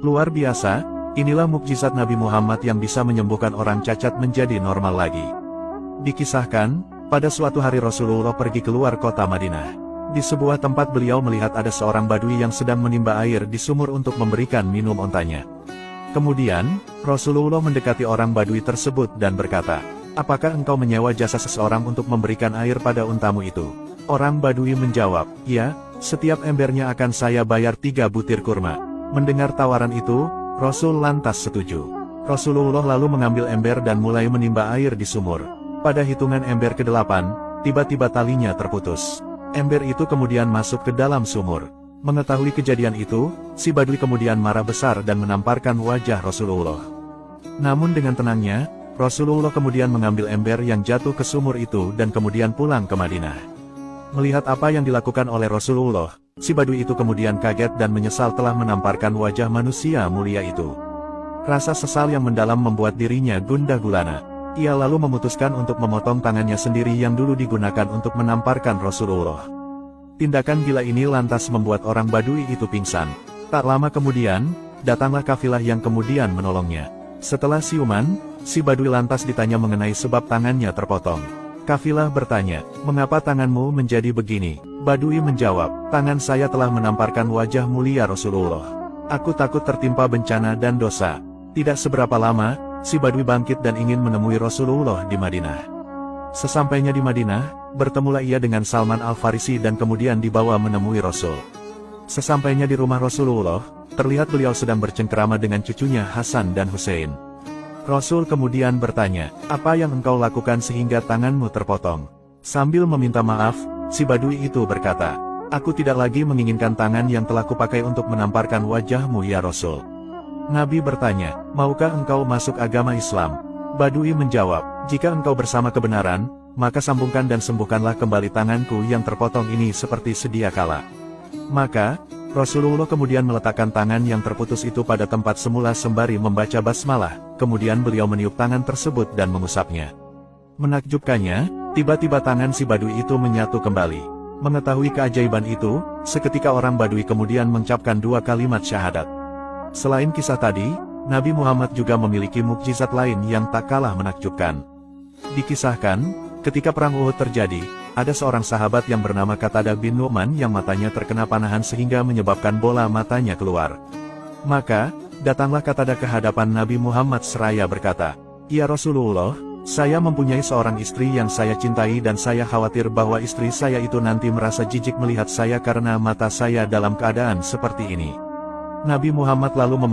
Luar biasa, inilah mukjizat Nabi Muhammad yang bisa menyembuhkan orang cacat menjadi normal lagi. Dikisahkan, pada suatu hari Rasulullah pergi keluar kota Madinah. Di sebuah tempat beliau melihat ada seorang badui yang sedang menimba air di sumur untuk memberikan minum ontanya. Kemudian, Rasulullah mendekati orang badui tersebut dan berkata, "Apakah engkau menyewa jasa seseorang untuk memberikan air pada untamu itu?" Orang badui menjawab, "Ya, setiap embernya akan saya bayar 3 butir kurma." Mendengar tawaran itu, Rasul lantas setuju. Rasulullah lalu mengambil ember dan mulai menimba air di sumur. Pada hitungan ember ke-8, tiba-tiba talinya terputus. Ember itu kemudian masuk ke dalam sumur. Mengetahui kejadian itu, si badui kemudian marah besar dan menamparkan wajah Rasulullah. Namun dengan tenangnya, Rasulullah kemudian mengambil ember yang jatuh ke sumur itu dan kemudian pulang ke Madinah. Melihat apa yang dilakukan oleh Rasulullah, si badui itu kemudian kaget dan menyesal telah menamparkan wajah manusia mulia itu. Rasa sesal yang mendalam membuat dirinya gundah gulana. Ia lalu memutuskan untuk memotong tangannya sendiri yang dulu digunakan untuk menamparkan Rasulullah. Tindakan gila ini lantas membuat orang badui itu pingsan. Tak lama kemudian, datanglah kafilah yang kemudian menolongnya. Setelah siuman, si badui lantas ditanya mengenai sebab tangannya terpotong. Kafilah bertanya, "Mengapa tanganmu menjadi begini?" Badui menjawab, "Tangan saya telah menamparkan wajah mulia Rasulullah. Aku takut tertimpa bencana dan dosa." Tidak seberapa lama, si badui bangkit dan ingin menemui Rasulullah di Madinah. Sesampainya di Madinah, bertemulah ia dengan Salman Al-Farisi dan kemudian dibawa menemui Rasul. Sesampainya di rumah Rasulullah, terlihat beliau sedang bercengkerama dengan cucunya Hasan dan Hussein. Rasul kemudian bertanya, "Apa yang engkau lakukan sehingga tanganmu terpotong?" Sambil meminta maaf, si badui itu berkata, "Aku tidak lagi menginginkan tangan yang telah kupakai untuk menamparkan wajahmu ya Rasul." Nabi bertanya, "Maukah engkau masuk agama Islam?" Badui menjawab, "Jika engkau bersama kebenaran, maka sambungkan dan sembuhkanlah kembali tanganku yang terpotong ini seperti sedia kala." Maka, Rasulullah kemudian meletakkan tangan yang terputus itu pada tempat semula sembari membaca basmalah, kemudian beliau meniup tangan tersebut dan mengusapnya. Menakjubkannya, tiba-tiba tangan si badui itu menyatu kembali. Mengetahui keajaiban itu, seketika orang badui kemudian mengucapkan 2 kalimat syahadat. Selain kisah tadi, Nabi Muhammad juga memiliki mukjizat lain yang tak kalah menakjubkan. Dikisahkan, ketika perang Uhud terjadi, ada seorang sahabat yang bernama Qatadah bin Nu'man yang matanya terkena panahan sehingga menyebabkan bola matanya keluar. Maka, datanglah Qatadah ke hadapan Nabi Muhammad seraya berkata, "Ya Rasulullah, saya mempunyai seorang istri yang saya cintai dan saya khawatir bahwa istri saya itu nanti merasa jijik melihat saya karena mata saya dalam keadaan seperti ini." Nabi Muhammad lalu